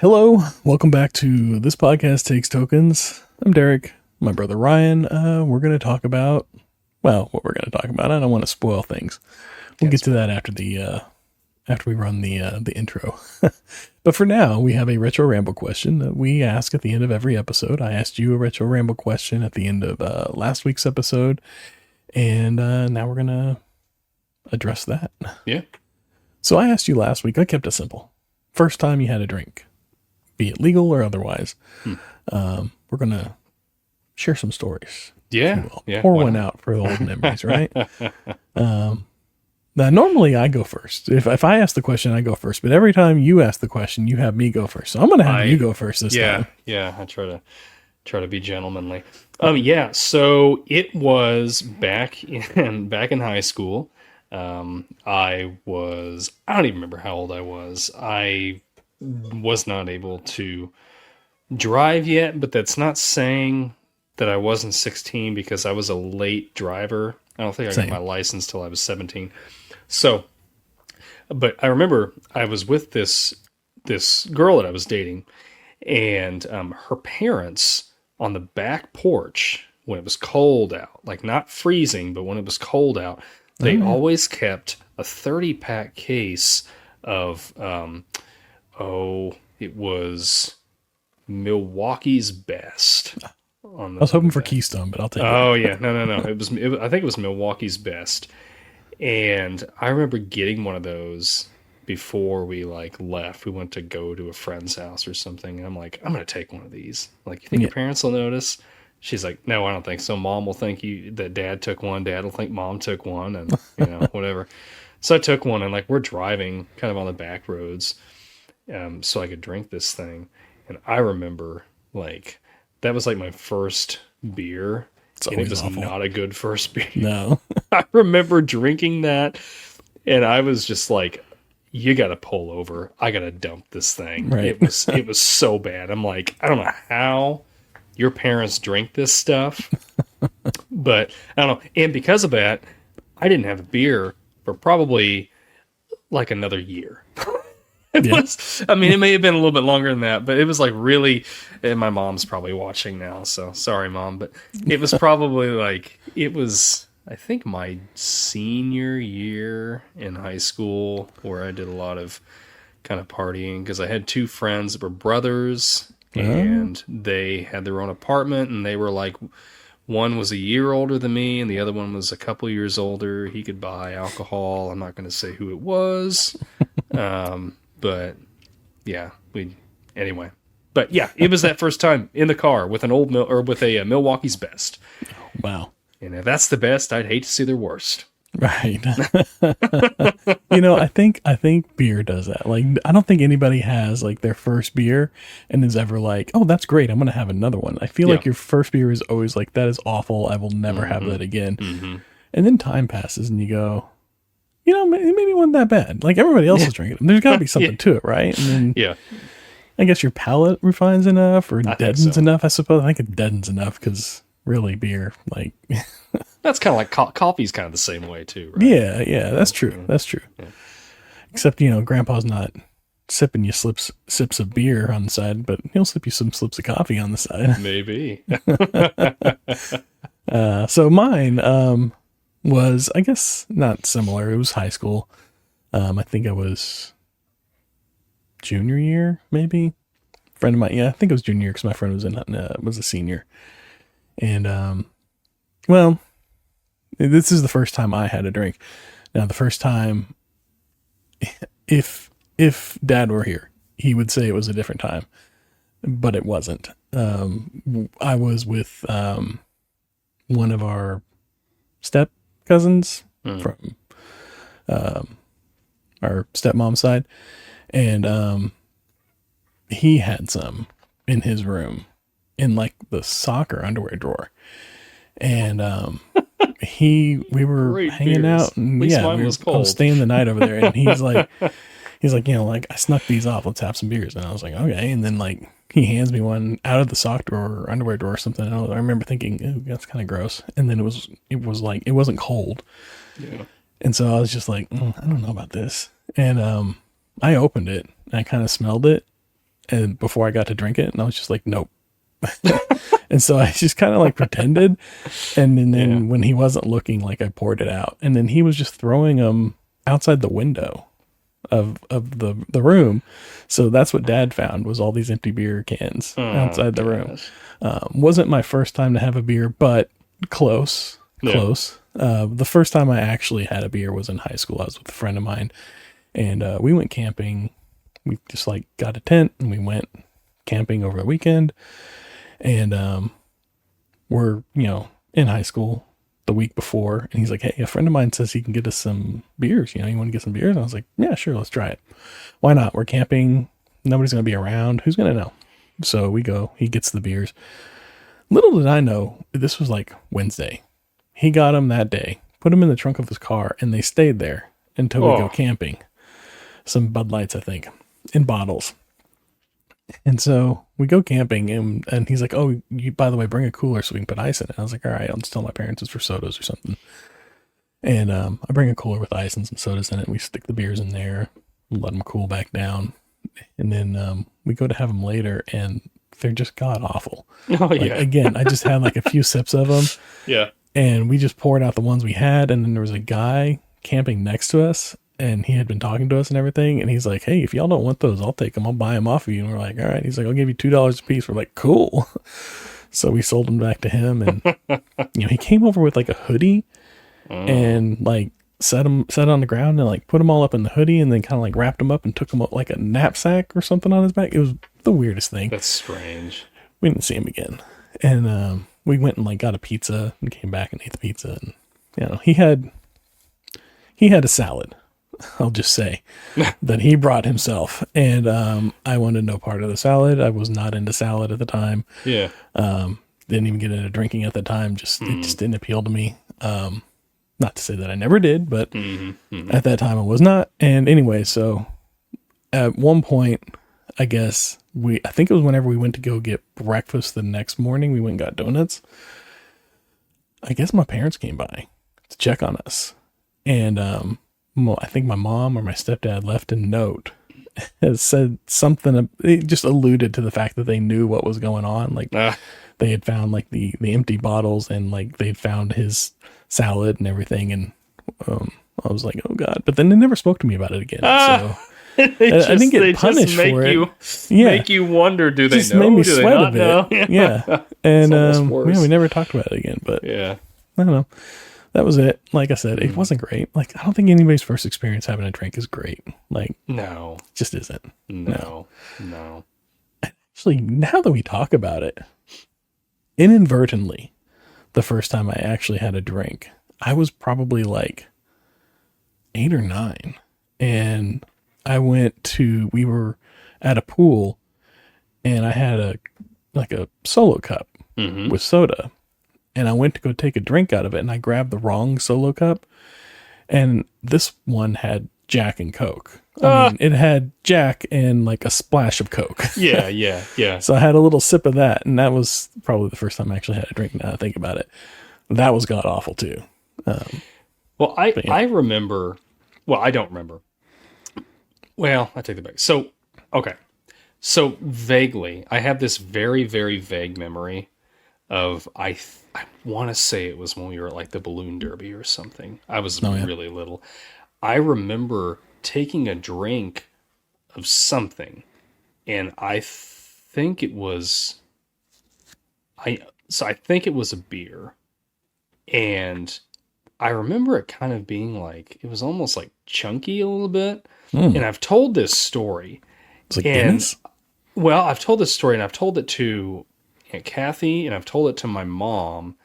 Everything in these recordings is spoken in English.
Hello, welcome back to This Podcast Takes Tokens. I'm Derek, my brother Ryan. We're going to talk about, what we're going to talk about. I don't want to spoil things. We'll get to that after we run the intro. But for now, we have a Retro Ramble question that we ask at the end of every episode. I asked you a Retro Ramble question at the end of last week's episode, and now we're going to address that. Yeah. So I asked you last week, I kept it simple. First time you had a drink, be it legal or otherwise. We're going to share some stories. Yeah. Pour one out for the old memories, right? Now, normally I go first. If I ask the question, I go first. But every time you ask the question, you have me go first. So I'm going to have you go first this time. Yeah. I try to be gentlemanly. So it was back in high school. I don't even remember how old I was. I was not able to drive yet, but that's not saying that I wasn't 16 because I was a late driver. I don't think I got my license till I was 17. So, but I remember I was with this girl that I was dating, and her parents on the back porch when it was cold out, like not freezing, but when it was cold out, they always kept a 30-pack case of, it was Milwaukee's Best. I was hoping for Keystone, but I'll take it. Oh, yeah. No. I think it was Milwaukee's Best. And I remember getting one of those before we left. We went to go to a friend's house or something. And I'm like, I'm going to take one of these. Like, you think your parents will notice? She's like, no, I don't think so. Mom will think that dad took one. Dad will think mom took one, and whatever. So I took one, and we're driving kind of on the back roads, so I could drink this thing. And I remember that was my first beer, and it was awful. Not a good first beer. No, I remember drinking that, and I was just like, you got to pull over. I got to dump this thing. Right. It was so bad. I'm like, I don't know how your parents drink this stuff, but I don't know. And because of that, I didn't have a beer for probably another year. It may have been a little bit longer than that, but it was really, and my mom's probably watching now, so sorry, Mom, but it was probably I think my senior year in high school where I did a lot of kind of partying because I had two friends that were brothers. And they had their own apartment, and they were one was a year older than me, and the other one was a couple years older. He could buy alcohol. I'm not going to say who it was. But yeah, anyway. But yeah, it was that first time in the car with with a Milwaukee's Best. Wow. And if that's the best, I'd hate to see their worst. Right. I think beer does that. I don't think anybody has their first beer and is ever oh, that's great, I'm going to have another one. I feel like your first beer is always that is awful, I will never have that again. Mm-hmm. And then time passes and you go, maybe it wasn't that bad. Everybody else is drinking them. There's got to be something to it, right? And then I guess your palate refines enough or deadens enough, I suppose. I think it deadens enough because really beer, that's kind of coffee's kind of the same way too, right? Yeah, that's true. That's true. Yeah. Except, Grandpa's not sipping you sips of beer on the side, but he'll sip you some slips of coffee on the side. Maybe. So mine was, I guess, not similar. It was high school. I think I was junior year, maybe. Friend of mine, I think it was junior year because my friend was a senior. And, this is the first time I had a drink. Now, the first time, if Dad were here, he would say it was a different time, but it wasn't. I was with one of our step cousins from our stepmom's side, and he had some in his room in the sock or underwear drawer. And we were Great hanging beers. Out, and we were staying the night over there. And he's like, I snuck these off. Let's have some beers. And I was like, okay. And then he hands me one out of the sock drawer or underwear drawer or something. And I remember thinking, ooh, that's kind of gross. And then it wasn't cold. Yeah. And so I was just I don't know about this. And I opened it and I kind of smelled it. and before I got to drink it, and I was just like, nope. And so I just kind of like pretended, and then when he wasn't looking, like I poured it out, and then he was just throwing them outside the window of the room. So that's what Dad found, was all these empty beer cans outside the room. Wasn't my first time to have a beer, but close. The first time I actually had a beer was in high school. I was with a friend of mine, and we went camping. We just like got a tent and we went camping over the weekend. And we're, in high school the week before, and he's like, hey, a friend of mine says he can get us some beers. You want to get some beers? And I was like, yeah, sure, let's try it. Why not? We're camping. Nobody's going to be around. Who's going to know? So we go. He gets the beers. Little did I know, this was like Wednesday. He got them that day, put them in the trunk of his car, and they stayed there until we go camping. Some Bud Lights, I think, in bottles. And so we go camping, and he's like, oh, you, by the way, bring a cooler so we can put ice in it. I was like, all right, I'll just tell my parents it's for sodas or something. And I bring a cooler with ice and some sodas in it. We stick the beers in there, let them cool back down. And then we go to have them later, and they're just god awful. Oh, yeah. Again, I just had like a few sips of them. Yeah. And we just poured out the ones we had. And then there was a guy camping next to us, and he had been talking to us and everything. And he's like, hey, if y'all don't want those, I'll take them. I'll buy them off of you. And we're like, all right. He's like, I'll give you $2 a piece. We're like, cool. So we sold them back to him. And, he came over with like a hoodie and like set on the ground and like put them all up in the hoodie, and then kind of like wrapped them up and took them up like a knapsack or something on his back. It was the weirdest thing. That's strange. We didn't see him again. And we went and like got a pizza and came back and ate the pizza. And, he had a salad. I'll just say that he brought himself, and I wanted no part of the salad. I was not into salad at the time. Yeah. Didn't even get into drinking at the time. It just didn't appeal to me. Not to say that I never did, but at that time I was not. And anyway, so at one point, I guess I think it was whenever we went to go get breakfast the next morning, we went and got donuts. I guess my parents came by to check on us. And I think my mom or my stepdad left a note. Has said something, it just alluded to the fact that they knew what was going on. Like they had found like the empty bottles, and like they'd found his salad and everything. And I was like, oh God. But then they never spoke to me about it again. So I didn't get punished for it. Make you wonder, do they just know? Made me do sweat they not a know? bit. Yeah. And we never talked about it again. But yeah, I don't know. That was it. Like I said, it wasn't great. Like, I don't think anybody's first experience having a drink is great. Like, no, it just isn't. No. Actually, now that we talk about it, inadvertently, the first time I actually had a drink, I was probably like 8 or 9. And we were at a pool, and I had a solo cup with soda. And I went to go take a drink out of it, and I grabbed the wrong solo cup. And this one had Jack and Coke. I mean, it had Jack and like a splash of Coke. Yeah. So I had a little sip of that, and that was probably the first time I actually had a drink, now I think about it. That was god awful too. I remember, well, I don't remember. Well, I take it back. So, okay. So vaguely, I have this very, very vague memory of, I want to say it was when we were at like the balloon derby or something. I was really little. I remember taking a drink of something, and I think it was a beer, and I remember it kind of being like, it was almost like chunky a little bit. And I've told this story. It's like Guinness? Well, I've told this story, and I've told it to Aunt Kathy, and I've told it to my mom.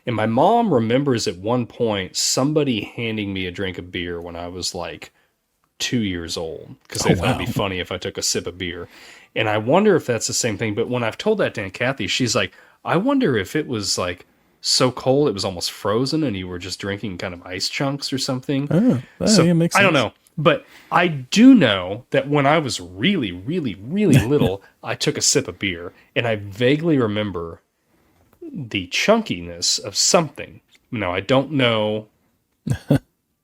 And my mom remembers at one point somebody handing me a drink of beer when I was like 2 years old, because they thought it'd be funny if I took a sip of beer. And I wonder if that's the same thing. But when I've told that to Aunt Kathy, she's like, I wonder if it was like so cold it was almost frozen and you were just drinking kind of ice chunks or something. So yeah, makes sense. I don't know. But I do know that when I was really, really, really little, I took a sip of beer, and I vaguely remember the chunkiness of something. Now, I don't know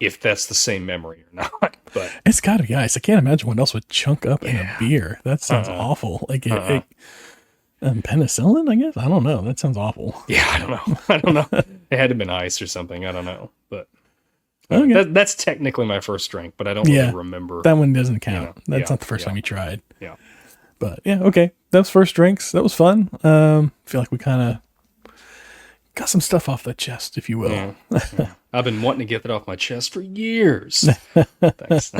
if that's the same memory or not. But it's got to be ice. I can't imagine what else would chunk up in a beer. That sounds awful. Like penicillin, I guess. I don't know. That sounds awful. Yeah, I don't know. I don't know. It had to have been ice or something. I don't know. But okay. That's technically my first drink, but I don't really remember. That one doesn't count. That's not the first time you tried. Yeah. But yeah, okay. That was first drinks. That was fun. Feel like we kind of got some stuff off the chest, if you will. Yeah. I've been wanting to get that off my chest for years. Thanks.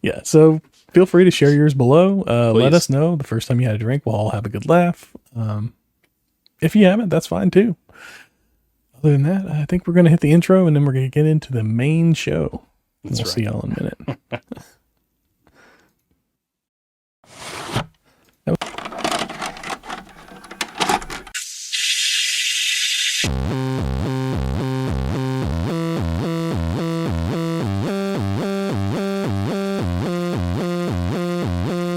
Yeah, so feel free to share yours below. Let us know the first time you had a drink. We'll all have a good laugh. If you haven't, that's fine too. Other than that, I think we're going to hit the intro and then we're going to get into the main show. We'll see y'all in a minute.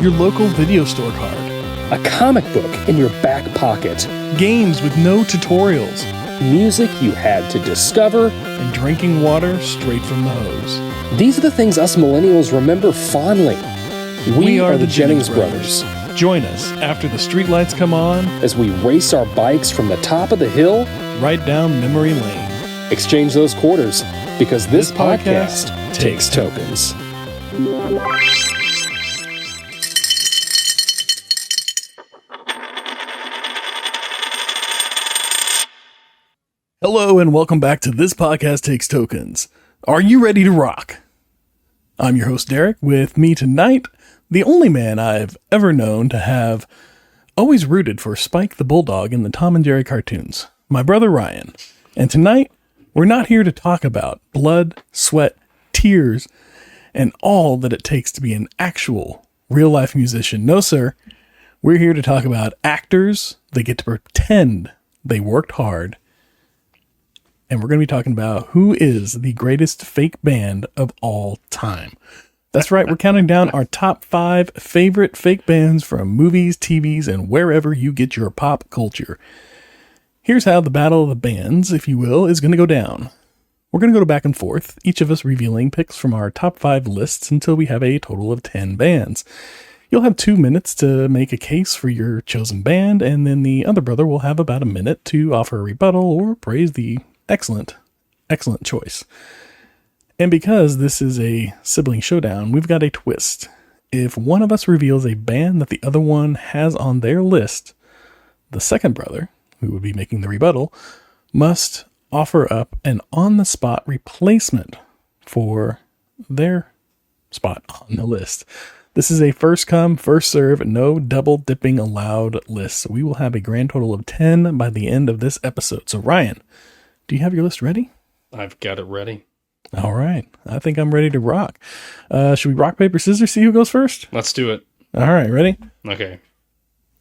Your local video store card. A comic book in your back pocket. Games with no tutorials. Music you had to discover. And drinking water straight from the hose. These are the things us millennials remember fondly. We are the Jennings brothers. Join us after the streetlights come on as we race our bikes from the top of the hill right down memory lane. Exchange those quarters because this podcast takes tokens. Hello and welcome back to This Podcast Takes Tokens. Are you ready to rock? I'm your host Derek. With me tonight, the only man I've ever known to have always rooted for Spike the Bulldog in the Tom and Jerry cartoons, my brother Ryan. And tonight, we're not here to talk about blood, sweat, tears, and all that it takes to be an actual real-life musician. No, sir. We're here to talk about actors that get to pretend they worked hard. And we're going to be talking about who is the greatest fake band of all time. That's right, we're counting down our top 5 favorite fake bands from movies, TVs, and wherever you get your pop culture. Here's how the battle of the bands, if you will, is going to go down. We're going to go back and forth, each of us revealing picks from our top 5 lists until we have a total of 10 bands. You'll have 2 minutes to make a case for your chosen band, and then the other brother will have about a minute to offer a rebuttal or praise the excellent choice. And because this is a sibling showdown, we've got a twist. If one of us reveals a band that the other one has on their list, the second brother, who would be making the rebuttal, must offer up an on-the-spot replacement for their spot on the list. This is a first come, first serve, no double dipping allowed list. So we will have a grand total of 10 by the end of this episode. So Ryan, do you have your list ready? I've got it ready. All right. I think I'm ready to rock. Should we rock, paper, scissors, see who goes first? Let's do it. All right. Ready? Okay.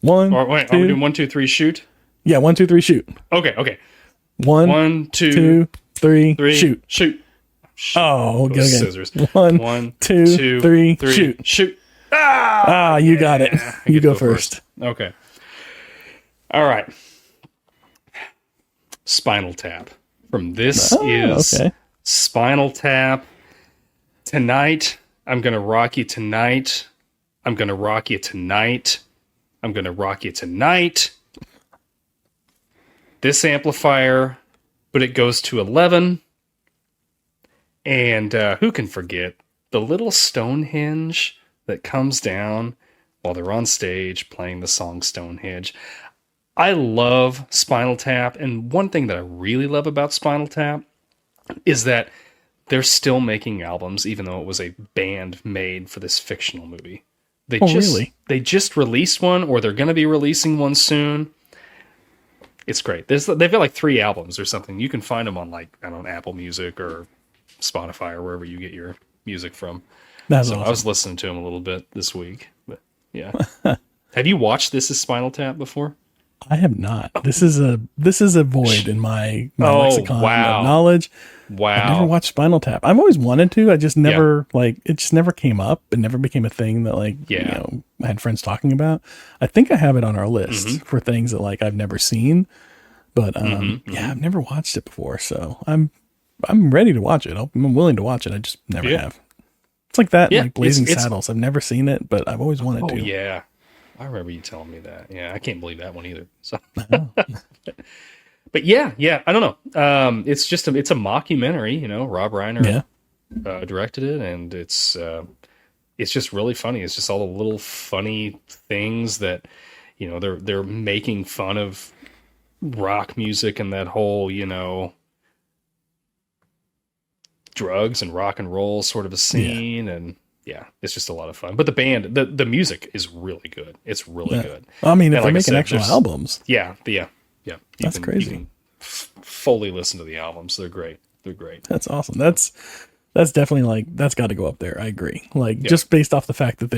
One, Are we doing 1, 2, 3, shoot? Yeah, 1, 2, 3, shoot. Okay. 1, 2, 3, shoot. Shoot. Oh, go again. Scissors. 1, 2, 3, shoot. Shoot. You got it. You go first. Okay. All right. Spinal Tap. From This Is okay. Spinal Tap. Tonight, I'm going to rock you tonight. I'm going to rock you tonight. I'm going to rock you tonight. This amplifier, but it goes to 11. And who can forget the little Stonehenge that comes down while they're on stage playing the song Stonehenge. I love Spinal Tap, and one thing that I really love about Spinal Tap is that they're still making albums, even though it was a band made for this fictional movie. Really? They just released one, or they're going to be releasing one soon. It's great. They've got like 3 albums or something. You can find them on Apple Music or Spotify or wherever you get your music from. That's so awesome. I was listening to them a little bit this week. But yeah. Have you watched This Is Spinal Tap before? I have not. This is a void in my lexicon of knowledge. Wow. I've never watched Spinal Tap. I've always wanted to. I just never it just never came up. It never became a thing that I had friends talking about. I think I have it on our list for things that I've never seen. But I've never watched it before, so I'm I'm ready to watch it. I'm willing to watch it. I just never have. It's like that, like Blazing Saddles. I've never seen it, but I've always wanted to. Oh yeah, I remember you telling me that. Yeah, I can't believe that one either. So, but yeah, I don't know. It's just it's a mockumentary. You know, Rob Reiner directed it, and it's just really funny. It's just all the little funny things that, you know, they're making fun of rock music and that whole, you know, drugs and rock and roll sort of a scene. And it's just a lot of fun. But the band, the music is really good. It's really good. I mean, if they're making actual albums. Yeah. That's crazy. You can fully listen to the albums. They're great. That's awesome. That's definitely like, that's got to go up there. I agree. Like just based off the fact that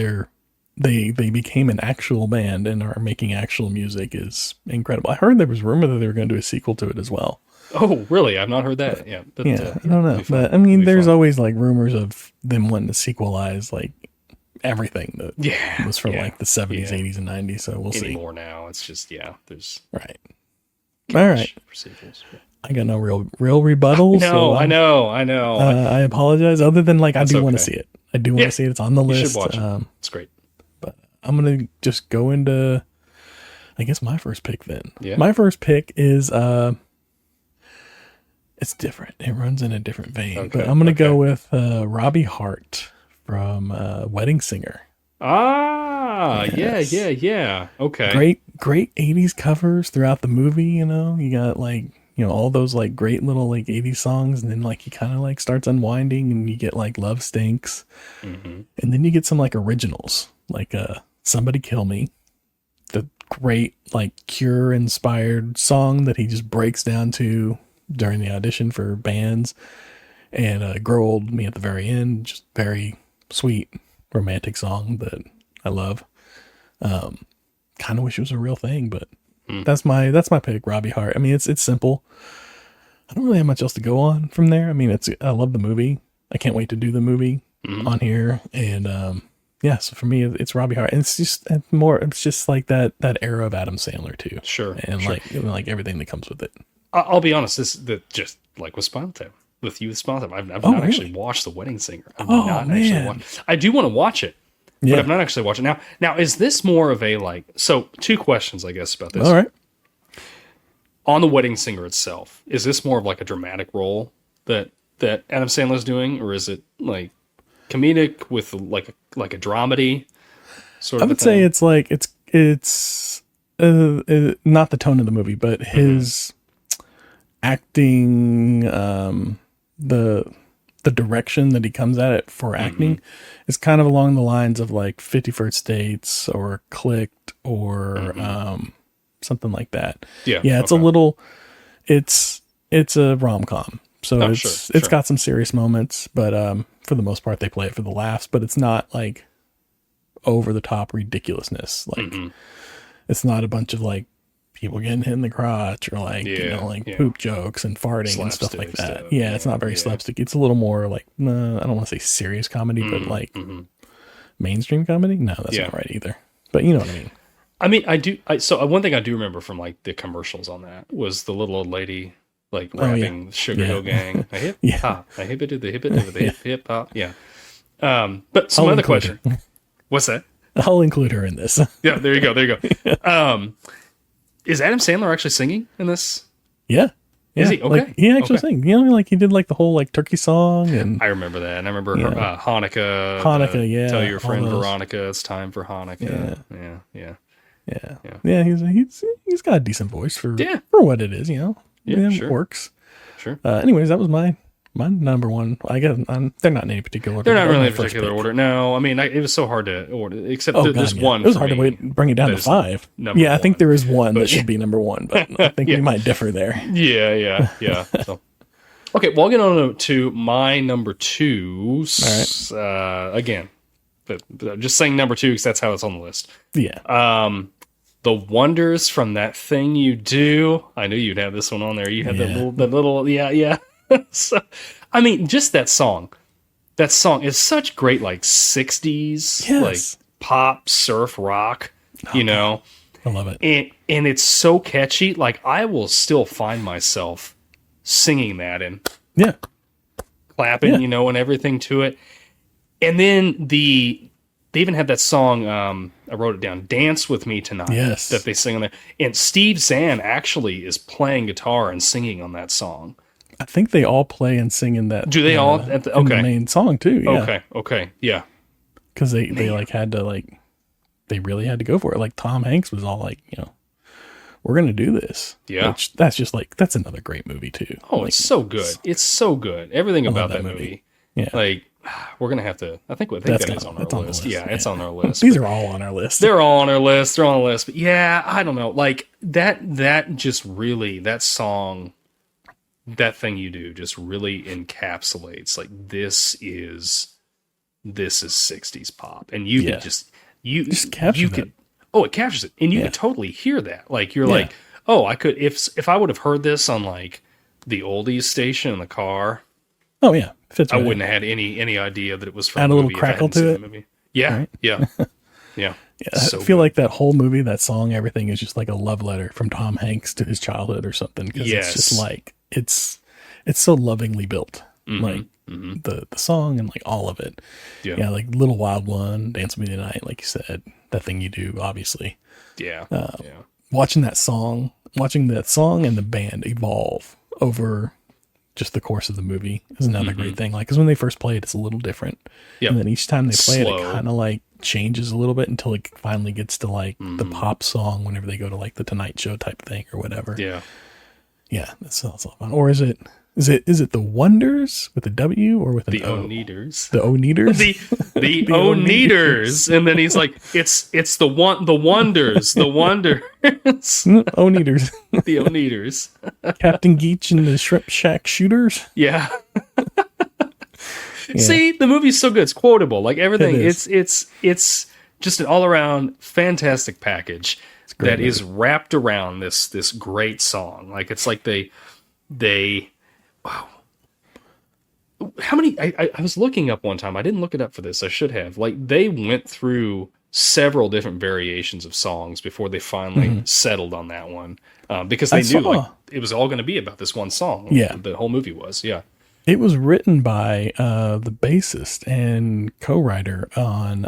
they became an actual band and are making actual music is incredible. I heard there was rumor that they were going to do a sequel to it as well. Oh, really? I've not heard that. But, I don't know. But I mean, there's always like rumors of them wanting to sequelize like everything that was from like the 70s, 80s, and 90s. So we'll see. Anymore now. It's just, there's right. All right. For sequels. I got no real rebuttals. No, I know. I apologize. Other than like, I do want to see it. I do want to see it. It's on the list. You should watch it. It's great. But I'm going to just go into, I guess, my first pick then. Yeah. My first pick is, it's different. It runs in a different vein. Okay, but I'm going to go with Robbie Hart from Wedding Singer. Yes. Yeah. Okay. Great 80s covers throughout the movie, you know. You got like, you know, all those like great little like 80s songs, and then like he kind of like starts unwinding and you get like Love Stinks. Mm-hmm. And then you get some like originals, like Somebody Kill Me. The great like Cure inspired song that he just breaks down to during the audition for bands, and Grow Old Me at the very end. Just very sweet romantic song that I love. Kind of wish it was a real thing, but that's my pick, Robbie Hart. I mean, it's simple. I don't really have much else to go on from there. I mean, I love the movie. I can't wait to do the movie on here. And so for me, it's Robbie Hart. And it's just like that era of Adam Sandler too. Sure. And like everything that comes with it. I'll be honest, just like with Spinal Tap, with you with Spinal Tap, I've not actually watched The Wedding Singer. I do want to watch it. But I've not actually watched it. Now, is this more of a like... So, two questions, I guess, about this. All right. On The Wedding Singer itself, is this more of like a dramatic role that Adam Sandler's doing? Or is it like comedic with like a dramedy sort of I would say it's like... It's not the tone of the movie, but his acting... the direction that he comes at it for acting is kind of along the lines of like 50 First Dates or Clicked or something like that. It's a little, it's a rom-com. So it's got some serious moments, but for the most part they play it for the laughs, but it's not like over the top ridiculousness. Like it's not a bunch of like people getting hit in the crotch or like, poop jokes and farting slapstick and stuff like that. Stuff. Yeah, it's not very slapstick. It's a little more like, I don't want to say serious comedy, but like mainstream comedy. No, that's not right either. But you know what I mean? I mean, so one thing I do remember from like the commercials on that was the little old lady like rapping Sugar Hill Gang. I hip hop, I hip it to the hip it to the hip hop. Yeah. But some other question. What's that? I'll include her in this. Yeah, there you go. Is Adam Sandler actually singing in this? Yeah. Is he? Okay. Like, he actually sings. You know, like he did like the whole like turkey song, and I remember that. And I remember Hanukkah. Tell your friend Veronica it's time for Hanukkah. Yeah. He's got a decent voice for what it is. You know. Yeah, sure. It works. Sure. Anyways, that was my number one. I guess they're not in any particular order. They're not really in particular order. No, I mean, it was so hard to order, except there's one. It was hard to bring it down to 5. I think there is one that should be number 1, but I think we might differ there. Yeah. So, okay, well, I'll get on to my number 2. All right. Again, just saying number 2 because that's how it's on the list. Yeah. The Wonders from That Thing You Do. I knew you'd have this one on there. You had that little, yeah. So, I mean, just that song. That song is such great, like 60s, like pop, surf, rock. You know, I love it, and it's so catchy. Like I will still find myself singing that and Yeah. clapping, Yeah. and everything to it. And then they even had that song, I wrote it down, Dance With Me Tonight, Yes. that they sing on there. And Steve Zahn actually is playing guitar and singing on that song. I think they all play and sing in that. Do they all? In the main song too. Yeah. Okay, yeah. Because they like had to like, they really had to go for it. Like Tom Hanks was all like, we're gonna do this. Yeah. Which that's just like, that's another great movie too. Oh, like, it's so good. It's so good. Everything about that that movie. Yeah. Like, we're gonna have to. I think that is on our list. Yeah, it's on our list. These are all on our list. They're all on our list. They're on the list. But yeah, I don't know. Like that just really, that song, that thing you do just really encapsulates like this is 60s pop. And you can just capture it captures it. And you can totally hear that. Like you're like, oh, I could if I would have heard this on like the oldies station in the car. Oh yeah. I wouldn't have had any idea that it was from add a a little movie crackle to it. movie. Yeah, right? yeah. Yeah, I feel like that whole movie, that song, everything is just like a love letter from Tom Hanks to his childhood or something. Because it's just like it's so lovingly built, like the song and like all of it. Yeah, like Little Wild One, Dance With Me Tonight, like you said, That Thing You Do, obviously. Yeah, Watching that song and the band evolve over just the course of the movie is another great thing. Like, because when they first play it, it's a little different. And then each time they play it kind of like changes a little bit until it finally gets to like the pop song whenever they go to like the Tonight Show type thing or whatever. Yeah, that's all fun. Or is it the Wonders with a W or with an the O? Oneaters. The Oneaters? the Oneaters. And then he's like, it's the Wonders. Oneaters. The Oneaters. Captain Geach and the Shrimp Shack Shooters. Yeah. See, the movie's so good. It's quotable. Like everything. It's just an all around fantastic package that movie is wrapped around this great song. Like it's like they wow. How many? I was looking up one time. I didn't look it up for this. I should have. Like they went through several different variations of songs before they finally settled on that one, because they knew like it was all going to be about this one song. Yeah, the whole movie was. Yeah, it was written by the bassist and co-writer on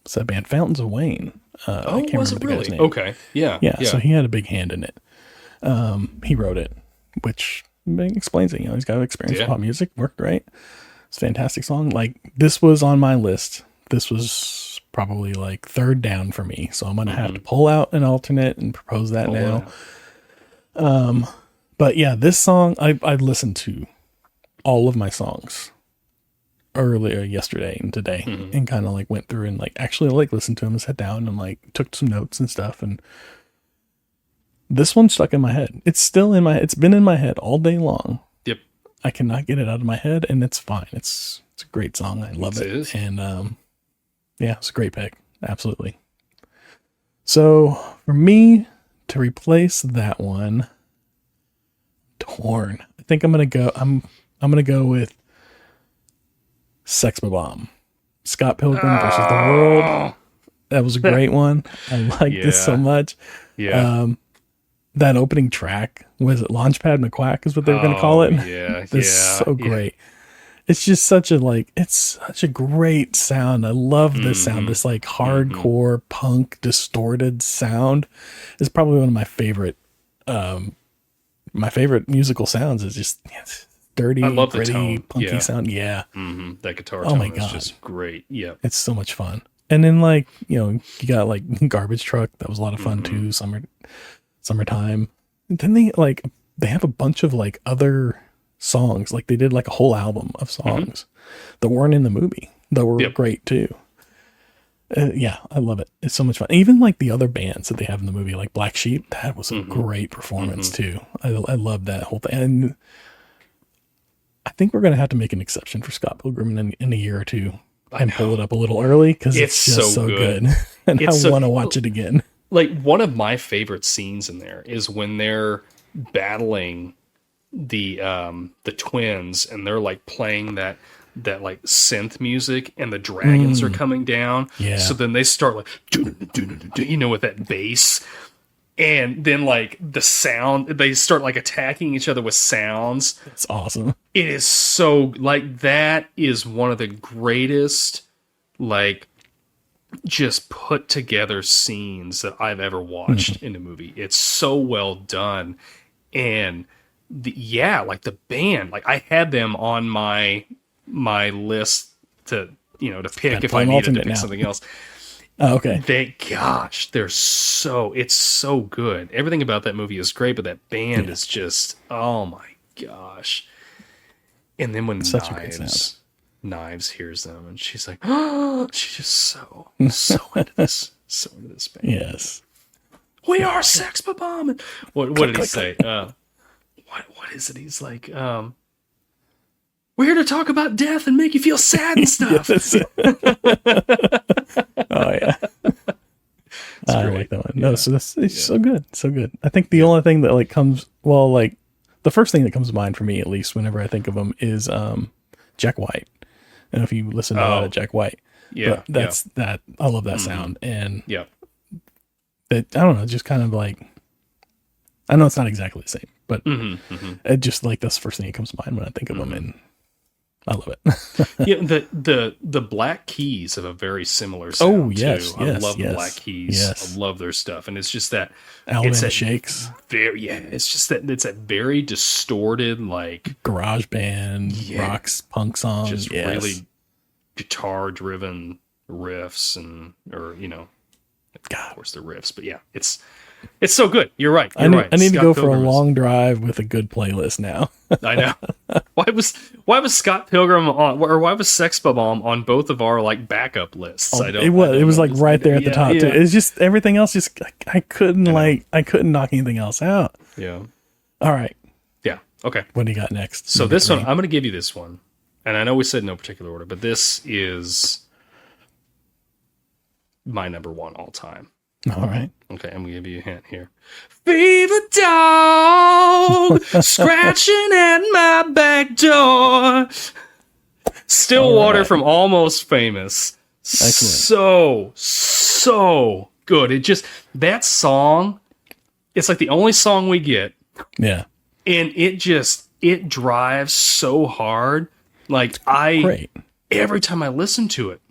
what's that band, Fountains of Wayne. I can't remember the guy's name. Okay, yeah. So he had a big hand in it. He wrote it, which explains it. He's got experience with pop music. Worked great. It's a fantastic song. Like this was on my list. This was probably like third down for me. So I'm gonna have to pull out an alternate and propose that now. But yeah, this song I listened to all of my songs earlier yesterday and today, and kind of like went through and like actually like listened to them and sat down and like took some notes and stuff, and this one stuck in my head. It's been in my head all day long. Yep. I cannot get it out of my head, and it's fine. It's a great song. I love it. And it's a great pick. Absolutely. So for me to replace that one, torn. I think I'm gonna go with Sex Bomb. Scott Pilgrim versus the World. That was a great one. I liked this so much. Yeah. That opening track, was it Launchpad McQuack is what they were going to call it? Yeah. It's so great. It's just such a great sound. I love this sound. This like hardcore punk distorted sound is probably one of my favorite musical sounds. Is just dirty, gritty, punky sound. Yeah. That guitar tone is just great. Yeah. It's so much fun. And then like, you got like Garbage Truck. That was a lot of fun too. Summertime. And then they have a bunch of like other songs. Like they did like a whole album of songs that weren't in the movie that were great too. I love it. It's so much fun. Even like the other bands that they have in the movie, like Black Sheep, that was a great performance too. I love that whole thing. And I think we're going to have to make an exception for Scott Pilgrim in a year or two and pull it up a little early because it's just so good. And I want to watch it again. Like one of my favorite scenes in there is when they're battling the twins and they're like playing that like synth music and the dragons are coming down. Yeah. So then they start like, with that bass. And then like the sound, they start like attacking each other with sounds. It's awesome. It is so like that is one of the greatest like just put together scenes that I've ever watched in a movie. It's so well done. And like the band, like I had them on my list to pick if I needed to pick something else. Oh, okay. It's so good. Everything about that movie is great, but that band is just, oh my gosh. And then when Knives hears them, and she's like, oh, she's just so into this, so into this band. Yes. We are Sex Bomb. And what did he say? What is it? He's like, we're here to talk about death and make you feel sad and stuff. Oh yeah, I like that one. No, so it's so good, so good. I think the only thing that like the first thing that comes to mind for me, at least whenever I think of him, is Jack White. I don't know if you listen to a lot of Jack White. Yeah, but that. I love that sound, and that I don't know, just kind of like, I know it's not exactly the same, but it just like that's the first thing that comes to mind when I think of him, and I love it. the Black Keys have a very similar sound. Oh yes, too. I love the Black Keys. Yes. I love their stuff, and it's just that Alabama Shakes. It's just that it's a very distorted like garage band rocks punk song, just really guitar driven riffs of course the riffs, but it's so good. You're right. I need to go for a long drive with a good playlist now. I know. Why was Scott Pilgrim on, or why was Sex Bomb on both of our like backup lists? It was like right there at the top too. It's just everything else. Just I couldn't knock anything else out. Yeah. All right. Yeah. Okay. What do you got next? So this one, I'm going to give you this one, and I know we said no particular order, but this is my number one all time. All right. Okay, I'm going to give you a hint here. Fever dog scratching at my back door. Stillwater from Almost Famous. Excellent. So good. That song, it's like the only song we get. Yeah. And it drives so hard. Like every time I listen to it,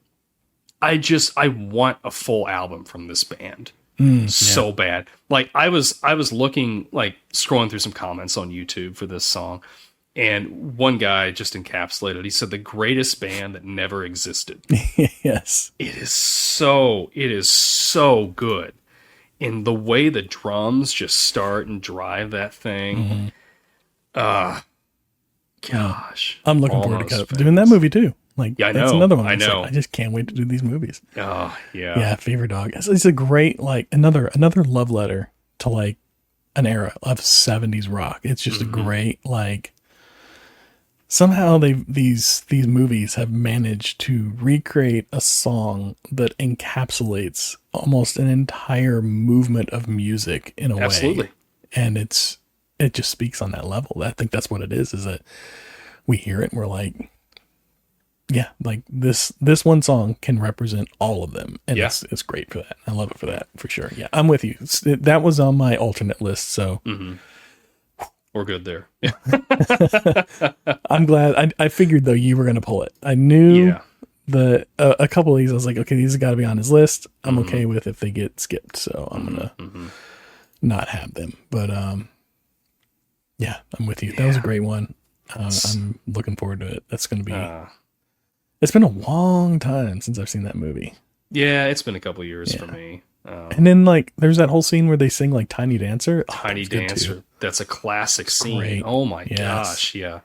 I want a full album from this band so bad. Like I was looking, like scrolling through some comments on YouTube for this song, and one guy just encapsulated. He said the greatest band that never existed. Yes, it is so good, and the way the drums just start and drive that thing. Gosh, I'm looking forward to doing that movie too. Like, I know. That's another one. I know. I just can't wait to do these movies. Oh, yeah. Yeah, Fever Dog. It's a great, like, another love letter to, like, an era of 70s rock. It's just a great, like, somehow these movies have managed to recreate a song that encapsulates almost an entire movement of music in a way. Absolutely. And it just speaks on that level. I think that's what it is that we hear it and we're like, yeah, like this one song can represent all of them, and it's great for that. I love it for that, for sure. Yeah, I'm with you. That was on my alternate list, so we're good there. I'm glad. I figured though you were going to pull it. I knew a couple of these. I was like, okay, these have got to be on his list. I'm okay with if they get skipped, so I'm gonna not have them. But yeah, I'm with you. That was a great one. I'm looking forward to it. That's going to be. It's been a long time since I've seen that movie. Yeah, it's been a couple years for me. And then, like, there's that whole scene where they sing, like, Tiny Dancer. Tiny Dancer. That's a classic scene. Great. Oh, my gosh, yeah.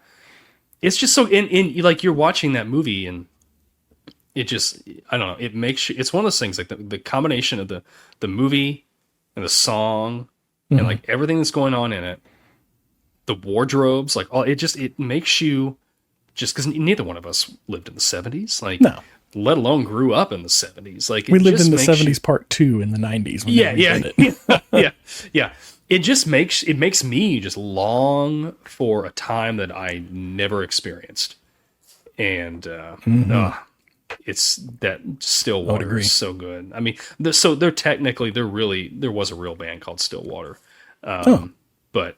It's just so... And, like, you're watching that movie, and it just... I don't know. It makes you... It's one of those things, like, the combination of the movie and the song and, like, everything that's going on in it, the wardrobes, like, all it makes you... Just because neither one of us lived in the 70s, like, let alone grew up in the 70s. Like, we lived in the 70s part 2 in the 90s. Yeah. It makes me just long for a time that I never experienced. And it's that Stillwater is so good. I mean, so they're technically there was a real band called Stillwater, but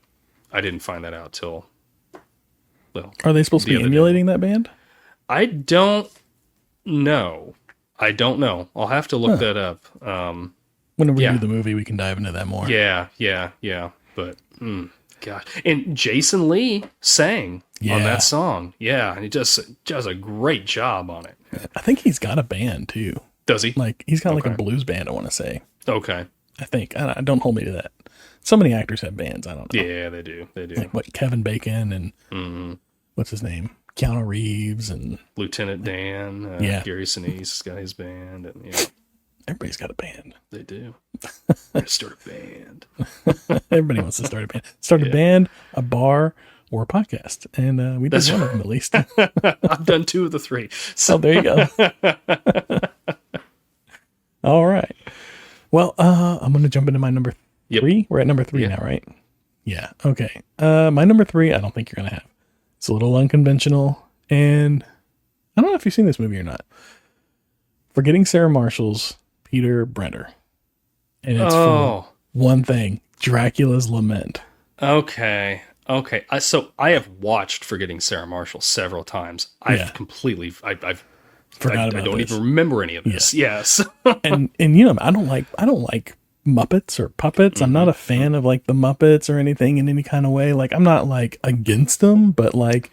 I didn't find that out till Are they supposed to be emulating that band? I don't know. I'll have to look that up. When we do the movie, we can dive into that more. Yeah. But God, and Jason Lee sang on that song. Yeah, and he just does a great job on it. I think he's got a band too. Does he? Like he's got like a blues band, I want to say. Okay. I think. I don't hold me to that. So many actors have bands. I don't know. Yeah, they do. Like what, Kevin Bacon and what's his name? Keanu Reeves and Lieutenant Dan. Gary Sinise has got his band. And everybody's got a band. They do. Let's start a band. Everybody wants to start a band. Start a band, a bar, or a podcast. And we did one of them at least. I've done 2 of the 3. So there you go. All right. Well, I'm going to jump into my number 3. We're at number 3 now, right? Yeah. Okay. My number 3, I don't think you're going to have. It's a little unconventional. And I don't know if you've seen this movie or not. Forgetting Sarah Marshall's Peter Brenner. And it's for one thing, Dracula's Lament. Okay. So I have watched Forgetting Sarah Marshall several times. I've completely, I've forgot about I don't even remember any of this. Yeah. Yes. and I don't like Muppets or puppets. I'm not a fan of like the Muppets or anything in any kind of way. Like I'm not like against them, but like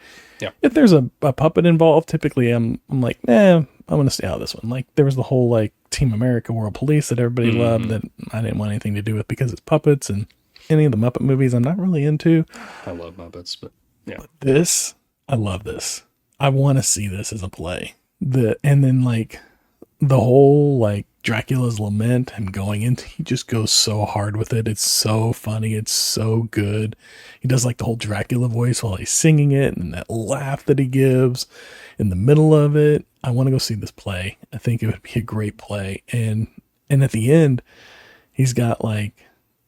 if there's a puppet involved, typically I'm like, I'm going to stay out of this one. Like there was the whole like Team America World Police that everybody loved that I didn't want anything to do with because it's puppets, and any of the Muppet movies I'm not really into. I love Muppets, but But this, I love this. I want to see this as a play. And then like the whole like Dracula's Lament, him going into, he just goes so hard with it. It's so funny. It's so good. He does like the whole Dracula voice while he's singing it, and that laugh that he gives in the middle of it. I want to go see this play. I think it would be a great play. And at the end, he's got like,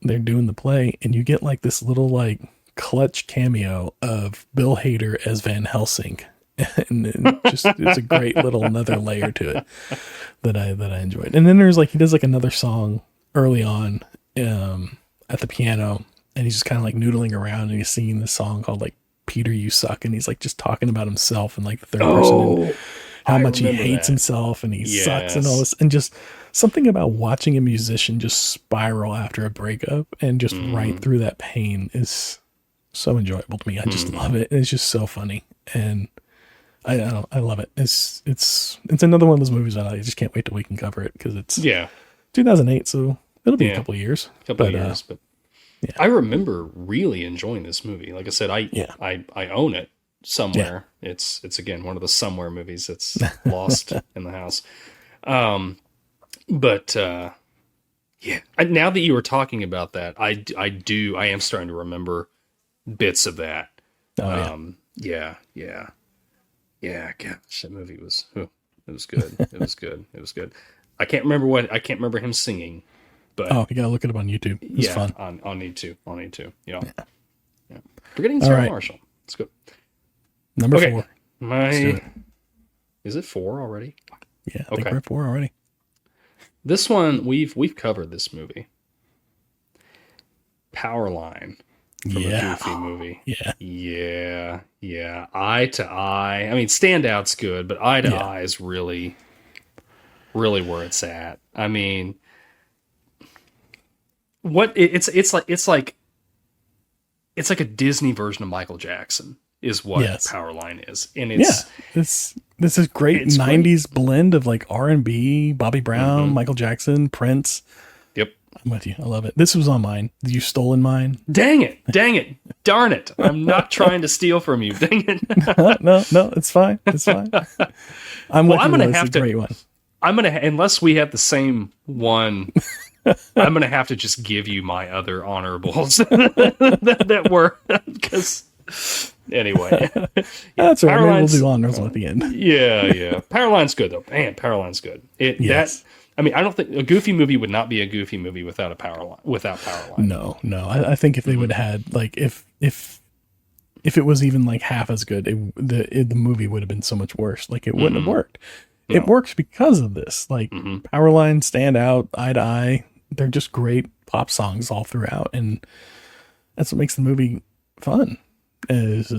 they're doing the play, and you get like this little like clutch cameo of Bill Hader as Van Helsing. And it's a great little another layer to it that I enjoyed. And then there's like, he does like another song early on at the piano, and he's just kind of like noodling around, and he's singing this song called like Peter, You Suck. And he's like just talking about himself in like the third person and how much he hates himself and he sucks and all this. And just something about watching a musician just spiral after a breakup and just right through that pain is so enjoyable to me. I just love it. It's just so funny. And I love it. It's another one of those movies that I just can't wait till we can cover it, because it's 2008, so it'll be a couple of years. But I remember really enjoying this movie. Like I said, I own it somewhere. Yeah. It's again one of the somewhere movies that's lost in the house. But now that you were talking about that, I am starting to remember bits of that. Yeah, gosh, that movie was, it was good. It was good. It was good. I can't remember him singing, but you gotta look it up on YouTube. It's fun. I'll need to. Yeah. Forgetting Sarah Marshall. It's good. Number 4. Is it 4 already? Yeah, I think we're at 4 already. This one, we've covered this movie. Powerline. From a Goofy movie. Yeah. Eye to Eye. I mean, Standout's good, but Eye to Eye is really, really where it's at. I mean, it's like a Disney version of Michael Jackson is what Powerline is, and this is great 90s blend of like R&B, Bobby Brown, Michael Jackson, Prince. I'm with you. I love it. This was on mine. You've stolen mine. Dang it. Darn it. I'm not trying to steal from you. Dang it. No, it's fine. It's fine. I'm going to have to, great one. Unless we have the same one, I'm going to have to just give you my other honorables that were, because anyway. That's right. Maybe we'll do honors at the end. Yeah. Powerline's good though. Man, Powerline's good. I mean, I don't think a Goofy movie would not be a Goofy movie without a Powerline. No. I think if they would have had like if it was even like half as good, the movie would have been so much worse. Like it wouldn't have worked. it works because of this. Like Powerline, Stand Out, Eye to Eye, they're just great pop songs all throughout, and that's what makes the movie fun. Is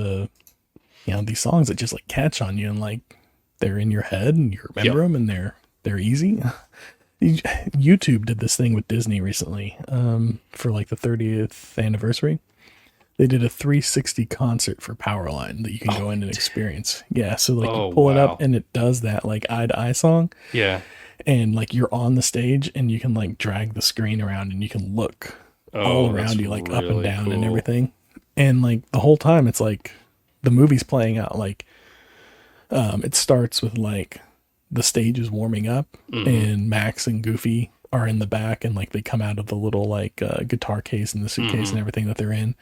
these songs that just like catch on you and like they're in your head and you remember them and they're easy. YouTube did this thing with Disney recently for like the 30th anniversary. They did a 360 concert for Powerline that you can go in and experience. Yeah, so like you pull it up and it does that like Eye to Eye song. Yeah. And like you're on the stage and you can like drag the screen around and you can look all around you, like really up and down and everything. And like the whole time it's like the movie's playing out. Like it starts with like the stage is warming up and Max and Goofy are in the back and like they come out of the little like guitar case and the suitcase and everything that they're in.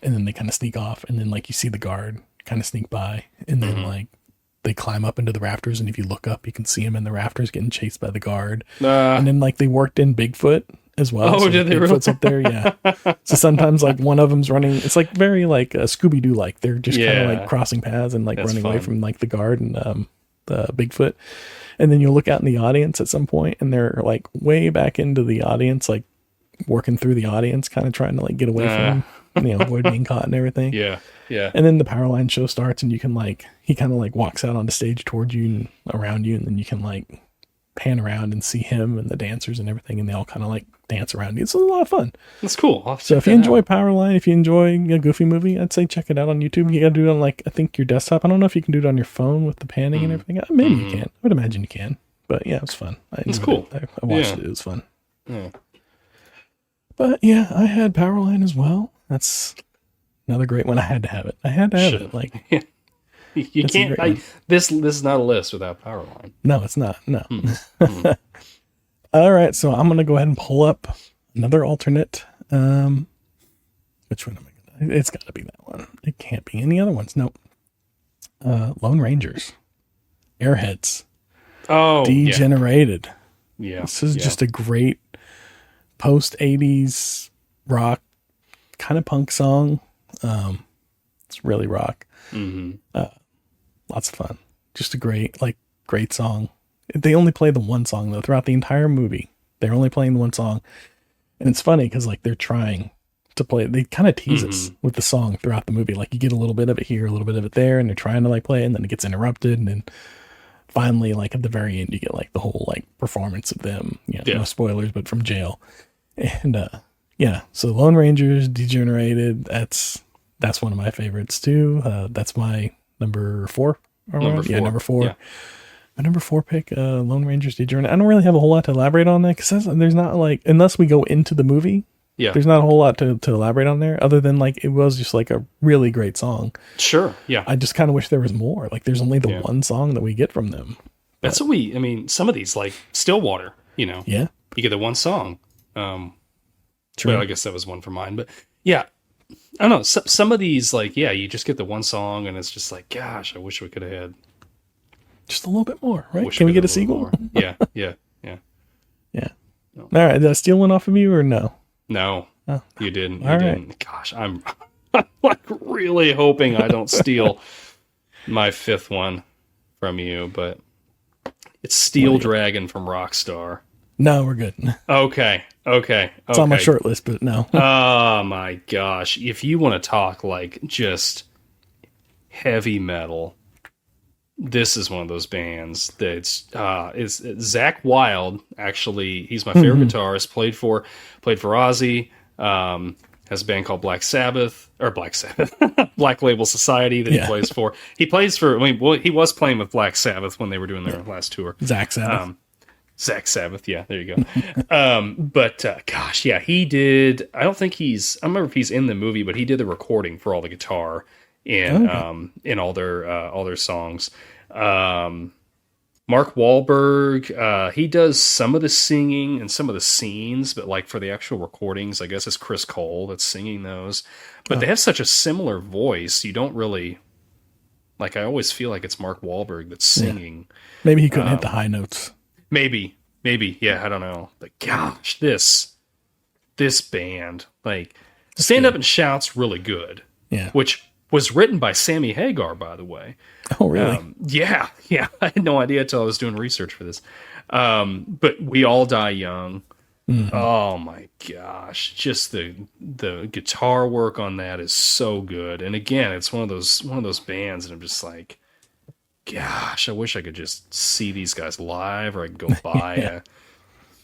And then they kind of sneak off and then like you see the guard kind of sneak by and then like they climb up into the rafters and if you look up you can see them in the rafters getting chased by the guard. And then like they worked in Bigfoot as well. Oh, did they Bigfoot's up there, yeah. So sometimes like one of them's running. It's like very like Scooby-Doo like. They're just kind of like crossing paths and like running away from like the guard and the Bigfoot. And then you look out in the audience at some point and they're like way back into the audience, like working through the audience, kind of trying to like get away from them, avoid being caught and everything. Yeah, yeah. And then the Powerline show starts and you can like, he kind of like walks out on the stage towards you and around you and then you can like pan around and see him and the dancers and everything and they all kind of like dance around you. It's a lot of fun. That's cool. So if you enjoy Powerline, if you enjoy a Goofy movie, I'd say check it out on YouTube. You gotta do it on like, I think your desktop. I don't know if you can do it on your phone with the panning and everything. Maybe you can. I would imagine you can. But yeah, it was fun. It's cool. I watched it. It was fun. Yeah. But yeah, I had Powerline as well. That's another great one. I had to have it. I had to have it. Like you can't. This is not a list without Powerline. No, it's not. No. All right, so I'm gonna go ahead and pull up another alternate. Which one am I gonna? It's got to be that one. It can't be any other ones. Nope. Lone Rangers, Airheads. Oh, Degenerated. Yeah. This is just a great post 80s rock kind of punk song. It's really rock. Lots of fun. Just a great song. They only play the one song though throughout the entire movie. They're only playing the one song. And it's funny because like they're trying to play it. They kind of tease us with the song throughout the movie. Like you get a little bit of it here, a little bit of it there, and they're trying to like play it and then it gets interrupted and then finally, like at the very end, you get like the whole like performance of them. No spoilers, but from jail. And so Lone Rangers, Degenerated. That's one of my favorites too. That's my number 4. Number 4. Yeah, number 4. Yeah. My number 4 pick, Lone Rangers, Degenerated. I don't really have a whole lot to elaborate on that because there's not like unless we go into the movie. Yeah, there's not a whole lot to elaborate on there other than like it was just like a really great song. Sure, yeah. I just kind of wish there was more. Like there's only the one song that we get from them. That's what I mean, some of these like Stillwater, Yeah. You get the one song. True. Well, I guess that was one for mine, but yeah. I don't know. Some of these like, you just get the one song and it's just like, gosh, I wish we could have had just a little bit more, right? Can we get a sequel? Yeah. No. All right, did I steal one off of you or no? No, you didn't. You didn't. Gosh, I'm like really hoping I don't steal my 5th one from you, but it's Steel Dragon from Rockstar. No, we're good. Okay. It's on my short list, but no. Oh my gosh. If you want to talk like just heavy metal, this is one of those bands that's it's Zach Wilde. Actually, he's my favorite guitarist. Played for Ozzy. Has a band called Black Label Society that he plays for. He plays for. He was playing with Black Sabbath when they were doing their last tour. Zach Sabbath. Yeah, there you go. But gosh, yeah, he did. I don't remember if he's in the movie, but he did the recording for all the guitar in all their songs. Mark Wahlberg, he does some of the singing and some of the scenes, but like for the actual recordings, I guess it's Chris Cole that's singing those. But they have such a similar voice, you don't really like. I always feel like it's Mark Wahlberg that's singing. Maybe he couldn't hit the high notes. Maybe, yeah, I don't know. But gosh, this band, like, Stand Up and Shout's really good. Yeah. Which was written by Sammy Hagar, by the way. Oh, really? Yeah. I had no idea until I was doing research for this. But We All Die Young. Mm-hmm. Oh my gosh! Just the guitar work on that is so good. And again, it's one of those bands, and I'm just like, gosh, I wish I could just see these guys live, or I could go buy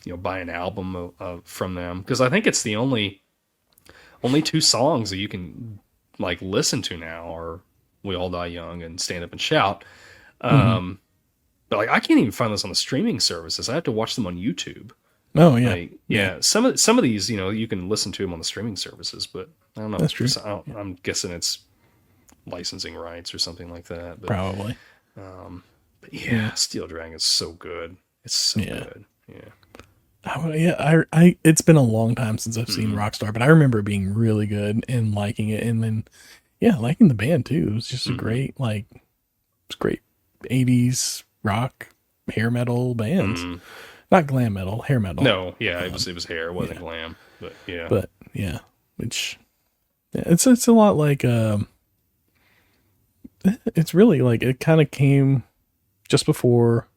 buy an album from them, because I think it's the only 2 songs that you can like listen to now are We All Die Young and Stand Up and Shout. But like, I can't even find this on the streaming services. I have to watch them on YouTube. Oh yeah, like, yeah. Some of these, you can listen to them on the streaming services, but I don't know. That's true. I'm guessing it's licensing rights or something like that. But, probably. But yeah, Steel Dragon is so good. It's so good. Yeah. I it's been a long time since I've seen Rockstar, but I remember it being really good and liking it, and then liking the band too. It was just a great it's great 80s rock hair metal bands. Not glam metal, hair metal. No, yeah, it was hair, it wasn't glam, but yeah. But which it's a lot like it's really like, it kind of came just before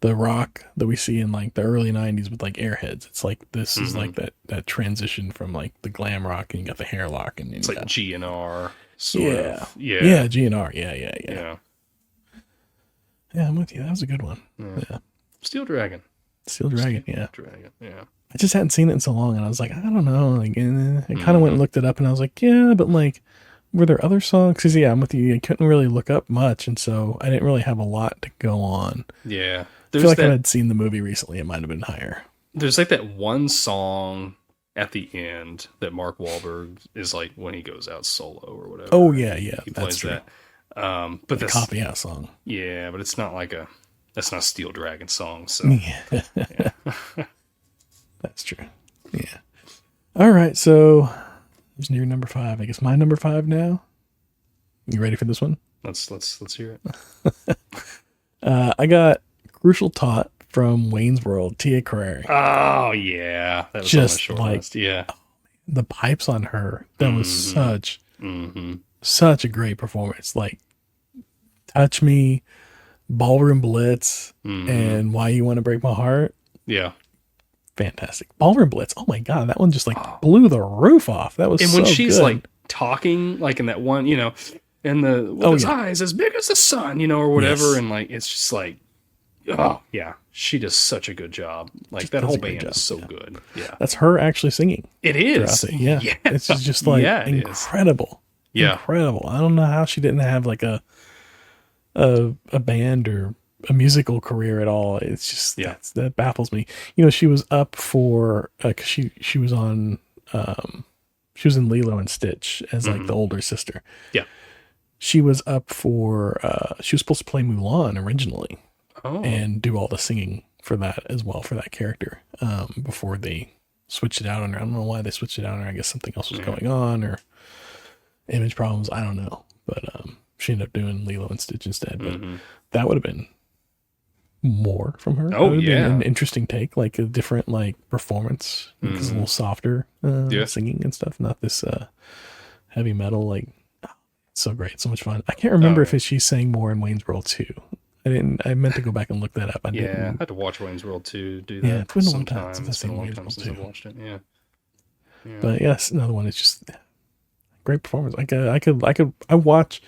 the rock that we see in like the early 90s with like Airheads. It's like this is like that transition from like the glam rock, and you got the hair lock, and it's like GNR sort of. Yeah, GNR. Yeah, I'm with you. That was a good one. Yeah. Steel Dragon, yeah. Yeah. I just hadn't seen it in so long, and I was like, I don't know. Like, and I kind of went and looked it up, and I was like, yeah, but like, were there other songs? Because I'm with you. I couldn't really look up much, and so I didn't really have a lot to go on. Yeah, I feel like if I had seen the movie recently, it might have been higher. There's like that one song at the end that Mark Wahlberg is like when he goes out solo or whatever. Oh yeah, he plays true. That. But the Copy Out song. Yeah, but it's not like that's not a Steel Dragon song. So yeah. That's true. Yeah. All right, so it's near number 5. I guess my number 5 now. You ready for this one? Let's hear it. I got Crucial Tot from Wayne's World, Tia Carrere. Oh yeah, that was just on the short list. Yeah, the pipes on her. That was such a great performance. Like, Touch Me, Ballroom Blitz, and Why You Want to Break My Heart. Yeah. Fantastic. Ballroom Blitz. Oh my God. That one just like blew the roof off. That was and so when she's good. Like talking, like in that one, and his eyes as big as the sun, or whatever. Yes. And like, it's just like, oh yeah, she does such a good job. Like, that whole band is so good. Yeah. That's her actually singing. It is. Yeah. It's just like incredible. Yeah. Incredible. I don't know how she didn't have like a band or a musical career at all. It's just that baffles me. She was up for cause she was on she was in Lilo and Stitch as like the older sister. Yeah. She was up for she was supposed to play Mulan originally. Oh. And do all the singing for that as well, for that character, before they switched it out on her. I don't know why they switched it out on her. I guess something else was going on, or image problems. I don't know. But she ended up doing Lilo and Stitch instead. But that would have been more from her. Oh, that would have been an yeah. interesting take, like a different like performance, because a little softer singing and stuff, not this heavy metal. Like, so great, so much fun. I can't remember if she sang more in Wayne's World 2. I meant to go back and look that up. I had to watch Wayne's World 2 do that. Yeah, it's been a long time since I've seen Wayne's World 2. I've watched it. Yeah. But yes, another one is just great performance. I watch.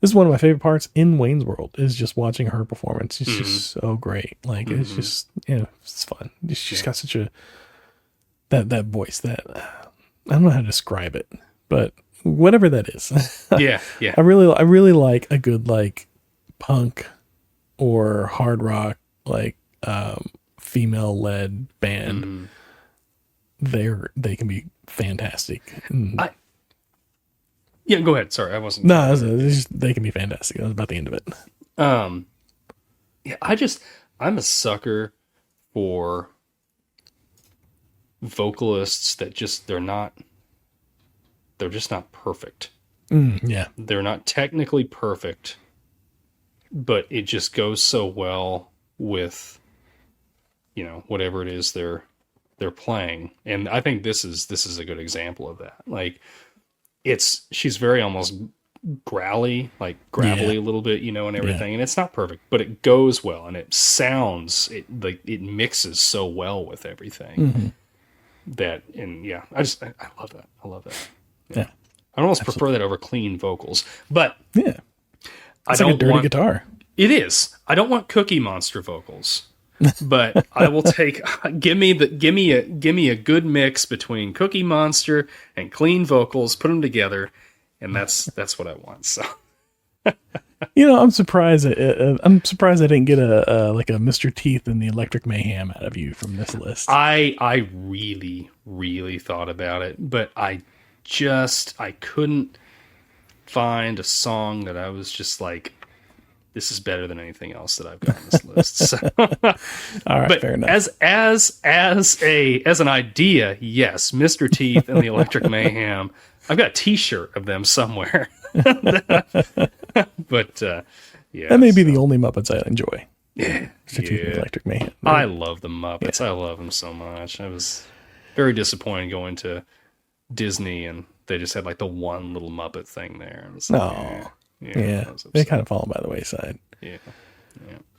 This is one of my favorite parts in Wayne's World, is just watching her performance. It's just so great. Like, it's just, it's fun. She's got such a, that voice that, I don't know how to describe it, but whatever that is. Yeah. I really like a good, like, punk or hard rock, like, female led band. They can be fantastic. Yeah, go ahead. Sorry, I wasn't. No, they can be fantastic. That was about the end of it. Yeah, I'm a sucker for vocalists that they're just not perfect. Yeah. They're not technically perfect, but it just goes so well with, whatever it is they're playing. And I think this is a good example of that. Like, she's very almost growly, like gravelly a little bit, and everything. And it's not perfect, but it goes well, and it sounds it mixes so well with everything that. And I love that. I love that. Yeah. I almost prefer that over clean vocals, but it's like a dirty guitar. It is. I don't want Cookie Monster vocals. But I will take. Give me a good mix between Cookie Monster and clean vocals. Put them together, and that's what I want. So, I'm surprised. I'm surprised I didn't get a Mr. Teeth and the Electric Mayhem out of you from this list. I really thought about it, but I couldn't find a song that I was just like, this is better than anything else that I've got on this list. So. All right, fair enough. As an idea, yes, Mr. Teeth and the Electric Mayhem. I've got a T-shirt of them somewhere. But that may be the only Muppets I enjoy. Yeah, Mr. Teeth and the Electric Mayhem. I love the Muppets. I love them so much. I was very disappointed going to Disney and they just had like the one little Muppet thing there. And it's like, they kind of fall by the wayside. Yeah.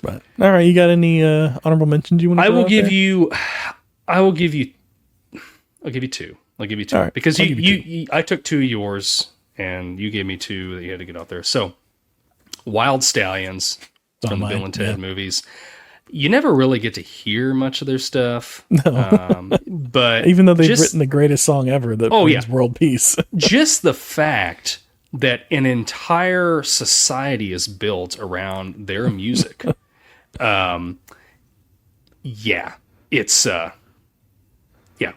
But all right, you got any honorable mentions you want to? I'll give you two. I'll give you two right, because I took two of yours and you gave me two that you had to get out there. So, Wild Stallions from the Bill and Ted movies. You never really get to hear much of their stuff. No. But even though they've written the greatest song ever that brings world peace. Just the fact that an entire society is built around their music. It's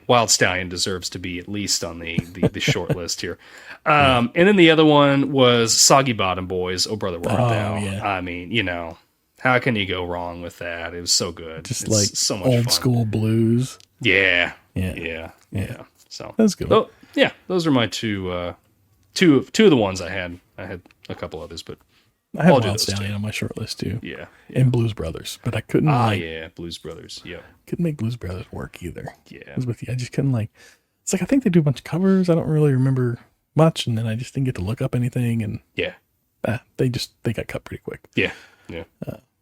Wild Stallion deserves to be at least on the short list here. And then the other one was Soggy Bottom Boys, Oh Brother Where Art Thou. Yeah. I mean, how can you go wrong with that? It was so good. Just it's so much old fun. School blues. Yeah. So that's good. Oh, yeah, those are my two of the ones I had. I had a couple others, but I have Wild Stallion on my short list too. Yeah. And Blues Brothers, but I couldn't. Blues Brothers. Yep. Couldn't make Blues Brothers work either. Yeah. I was with you. I just couldn't It's like I think they do a bunch of covers. I don't really remember much, and then I just didn't get to look up anything. And they got cut pretty quick. Yeah.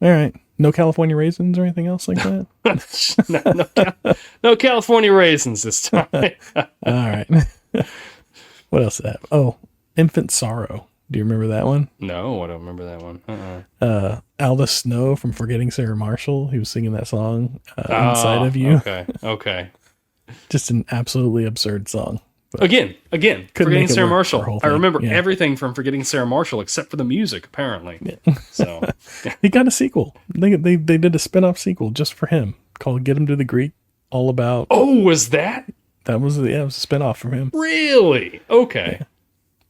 All right. No California Raisins or anything else like that? no California Raisins this time. All right. What else did I have? Oh, Infant Sorrow. Do you remember that one? No, I don't remember that one. Aldous Snow from Forgetting Sarah Marshall. He was singing that song, Inside of You. Okay. Just an absolutely absurd song. Again, Forgetting Sarah Marshall. I remember everything from Forgetting Sarah Marshall except for the music, apparently. Yeah. So he got a sequel. They did a spin-off sequel just for him called Get Him to the Greek, all about... Oh, was that? That was, it was a spin-off from him. Really? Okay. Yeah.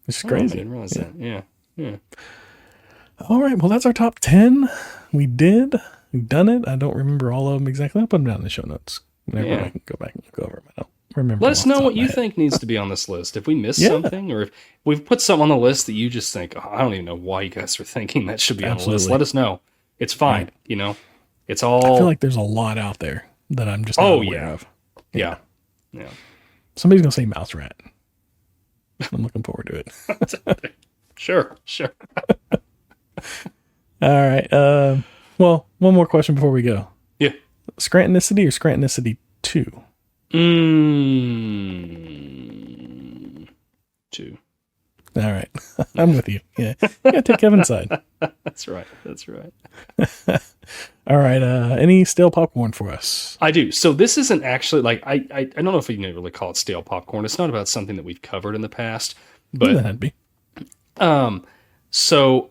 It's crazy. I didn't realize that. Yeah. All right, well, that's our top 10. We've done it. I don't remember all of them exactly. I'll put them down in the show notes. Whenever I can go back and look over them. I don't remember. Let us know what you think needs to be on this list. If we missed something, or if we've put something on the list that you just think, I don't even know why you guys are thinking that should be on the list. Let us know. It's fine. Right. It's all... I feel like there's a lot out there that I'm just not aware of. Yeah. Somebody's going to say Mouse Rat. I'm looking forward to it. Sure. All right. Well, one more question before we go. Yeah. Scrantonicity or Scrantonicity 2? 2. All right. I'm with you. Yeah. You gotta take Kevin's side. That's right. All right. Any stale popcorn for us? I do. So this isn't actually I don't know if we can really call it stale popcorn. It's not about something that we've covered in the past, but that'd be. So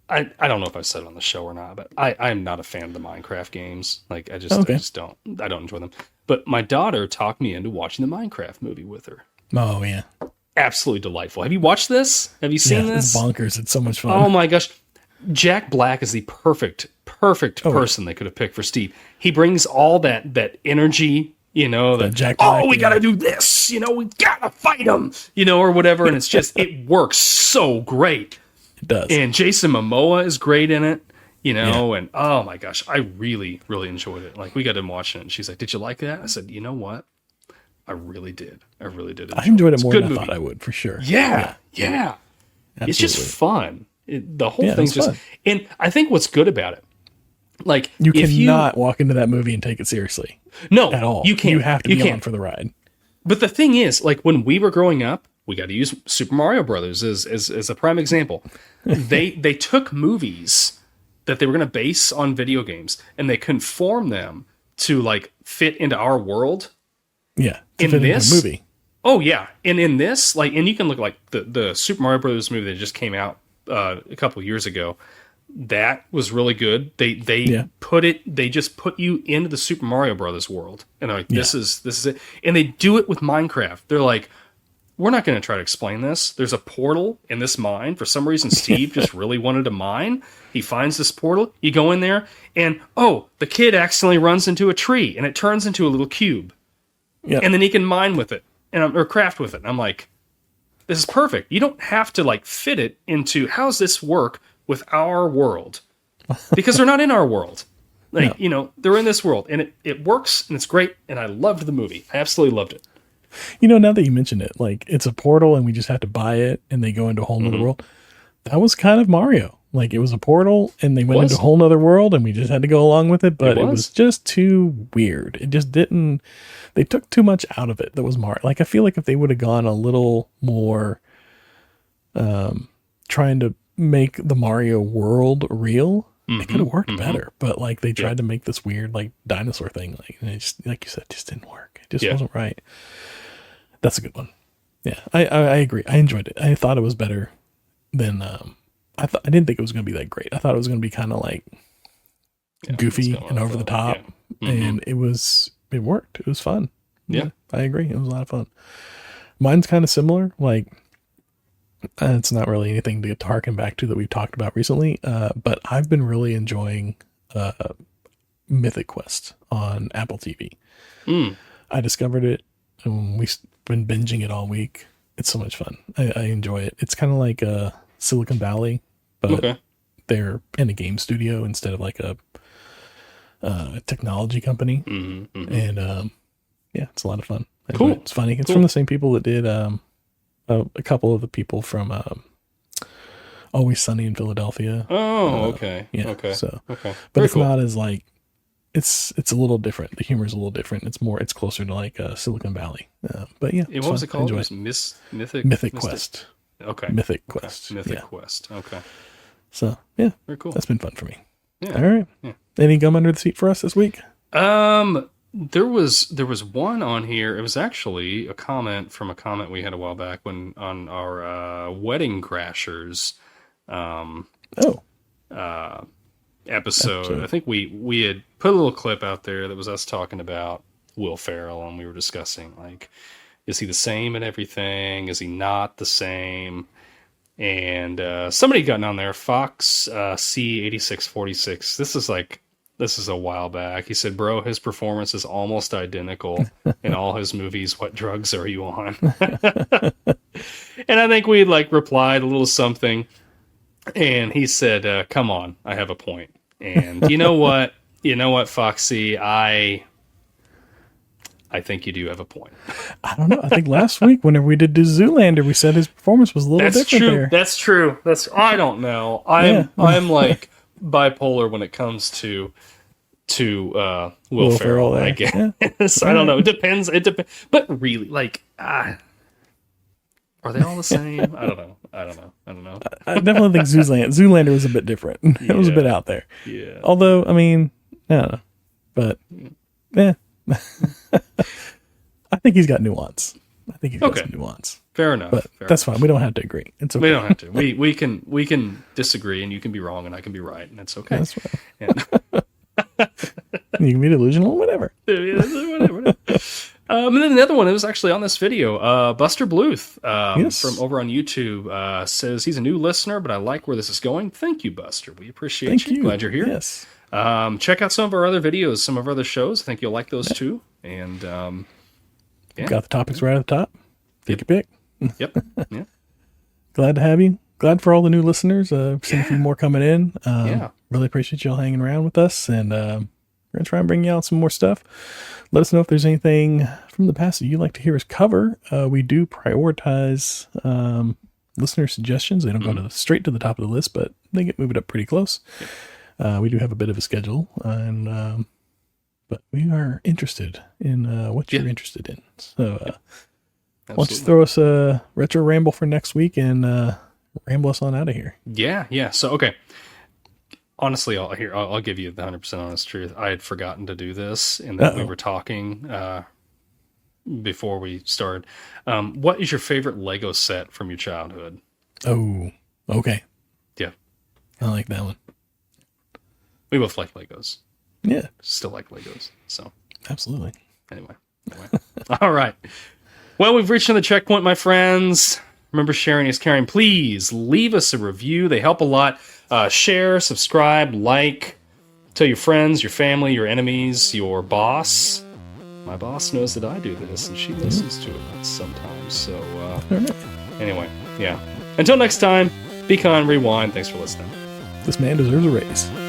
I don't know if I said it on the show or not, but I'm not a fan of the Minecraft games. I just don't enjoy them. But my daughter talked me into watching the Minecraft movie with her. Oh yeah. Absolutely delightful. Have you watched this? Have you seen this? It's bonkers. It's so much fun. Oh my gosh. Jack Black is the perfect person they could have picked for Steve. He brings all that energy, that Jack Black, we got to do this, we got to fight him, or whatever. And it's just, it works so great. It does. And Jason Momoa is great in it, and oh my gosh, I really, really enjoyed it. We got him watching it and she's like, did you like that? I said, you know what? I really did. I enjoyed it more than I thought I would, for sure. Yeah. It's just fun. The whole thing's just, fun. and I think what's good about it, like you cannot walk into that movie and take it seriously. No, at all. You can't. You have to be on for the ride. But the thing is, like when we were growing up, we got to use Super Mario Brothers as a prime example. They took movies that they were going to base on video games and they conform them to like fit into our world. Yeah, in this movie. Oh yeah, and in this, like, and you can look like the Super Mario Brothers movie that just came out a couple years ago. That was really good. They just put you into the Super Mario Brothers world, and like this is it. And they do it with Minecraft. They're like, we're not going to try to explain this. There's a portal in this mine. For some reason, Steve just really wanted to mine. He finds this portal. You go in there, and the kid accidentally runs into a tree, and it turns into a little cube. Yeah. And then he can mine with it, or craft with it. And I'm like, this is perfect. You don't have to like fit it into how's this work with our world, because they're not in our world. Like, they're in this world, and it works, and it's great, and I loved the movie. I absolutely loved it. Now that you mention it, like, it's a portal, and we just have to buy it, and they go into a whole nother world. That was kind of Mario. Like, it was a portal, and they went into a whole nother world, and we just had to go along with it, but it was just too weird. It just didn't... They took too much out of it that was Mario. Like, I feel like if they would have gone a little more... trying to make the Mario world real, it could have worked better. But like they tried to make this weird like dinosaur thing, like, and it just, like you said, just didn't work. It just wasn't right. That's a good one. Yeah, I agree. I enjoyed it. I thought it was better than I didn't think it was going to be that great. I thought it was going to be kind of like goofy and over the top, and it worked. It was fun. Yeah, I agree. It was a lot of fun. Mine's kind of similar. Like, it's not really anything to harken back to that we've talked about recently, but I've been really enjoying Mythic Quest on Apple TV. I discovered it, and we've been binging it all week. It's so much fun. I enjoy it. It's kind of like Silicon Valley, but they're in a game studio instead of like a technology company. And it's a lot of fun. Cool. It's funny. It's from the same people that did... a couple of the people from Always Sunny in Philadelphia. Oh, okay. Yeah. Okay. So, okay. But it's not as like it's a little different. The humor is a little different. It's closer to like Silicon Valley. But yeah. What was it called? It was Mythic Quest. Okay. Mythic Quest. Mythic Quest. Okay. So yeah, very cool. That's been fun for me. Yeah. All right. Yeah. Any gum under the seat for us this week? There was one on here. It was actually a comment from a comment we had a while back when on our Wedding Crashers episode. I think we had put a little clip out there that was us talking about Will Ferrell, and we were discussing like, is he the same in everything? Is he not the same? And somebody got on there, Fox C8646. This is a while back. He said, bro, his performance is almost identical in all his movies. What drugs are you on? And I think we like replied a little something. And he said, come on, I have a point. And you know what? Foxy, I think you do have a point. I don't know. I think last week, whenever we did Zoolander, we said his performance was a little different there. That's true. I don't know. I'm like bipolar when it comes to Will Ferrell, I guess. Yeah. I don't know. It depends. But really, like, are they all the same? I don't know. I definitely think Zoolander was a bit different. It was a bit out there. Yeah. Although, I mean, I don't know. But, yeah. I think he's got nuance. Some nuance. Fair enough. But that's fine. We don't have to agree. It's okay. We don't have to. We can disagree, and you can be wrong, and I can be right, and it's okay. That's right. You can be delusional, whatever. Whatever. And then another one that was actually on this video, Buster Bluth from over on YouTube says he's a new listener, but I like where this is going. Thank you, Buster. We appreciate you. Glad you're here. Yes. Check out some of our other videos, some of our other shows. I think you'll like those too. And got the topics right at the top. Take your pick. Yep. Yeah. Glad to have you. Glad for all the new listeners. Seen a few more coming in. Really appreciate y'all hanging around with us, and we're gonna try and bring you out some more stuff. Let us know if there's anything from the past that you'd like to hear us cover. We do prioritize listener suggestions. They don't go straight to the top of the list, but they get moved up pretty close. We do have a bit of a schedule, and but we are interested in what you're interested in. So why don't you throw us a retro ramble for next week and ramble us on out of here. Yeah. So, okay. Honestly, I'll give you the 100% honest truth. I had forgotten to do this, and that we were talking before we started. What is your favorite Lego set from your childhood? Oh, okay. Yeah. I like that one. We both like Legos. Yeah. Still like Legos. So. Absolutely. Anyway. All right. Well, we've reached another checkpoint, my friends. Remember, sharing is caring. Please leave us a review. They help a lot. Share, subscribe, like. Tell your friends, your family, your enemies, your boss. My boss knows that I do this, and she listens to it sometimes. So, anyway, yeah. Until next time, be kind, rewind. Thanks for listening. This man deserves a raise.